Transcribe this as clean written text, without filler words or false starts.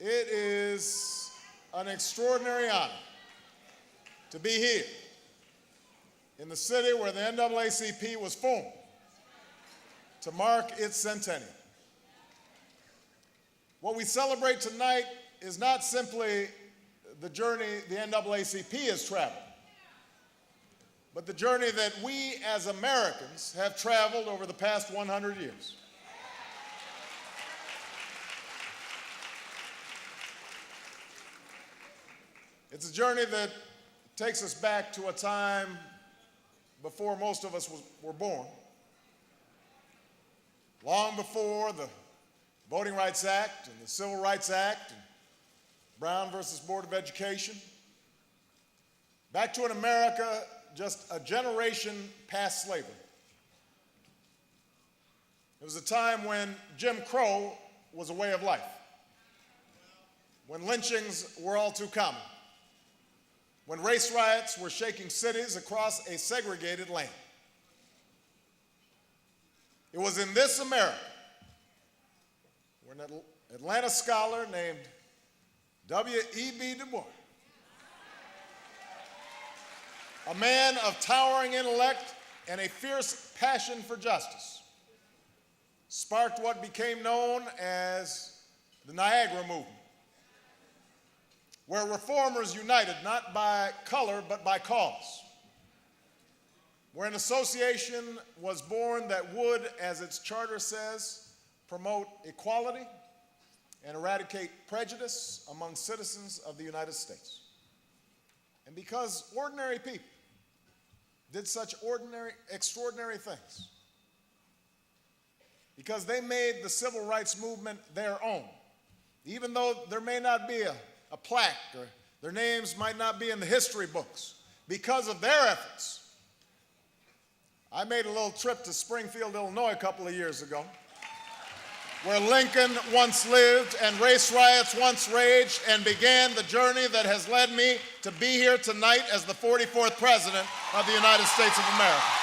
It is an extraordinary honor to be here in the city where the NAACP was formed to mark its centennial. What we celebrate tonight is not simply the journey the NAACP has traveled, but the journey that we as Americans have traveled over the past 100 years. It's a journey that takes us back to a time before most of us were born, long before the Voting Rights Act and the Civil Rights Act and Brown versus Board of Education, back to an America just a generation past slavery. It was a time when Jim Crow was a way of life, when lynchings were all too common, when race riots were shaking cities across a segregated land. It was in this America where an Atlanta scholar named W.E.B. Du Bois, a man of towering intellect and a fierce passion for justice, sparked what became known as the Niagara Movement, where reformers united not by color but by cause, where an association was born that would, as its charter says, promote equality and eradicate prejudice among citizens of the United States. And because ordinary people did such extraordinary things, because they made the civil rights movement their own, even though there may not be a plaque or their names might not be in the history books, because of their efforts. I made a little trip to Springfield, Illinois a couple of years ago, where Lincoln once lived and race riots once raged, and began the journey that has led me to be here tonight as the 44th President of the United States of America.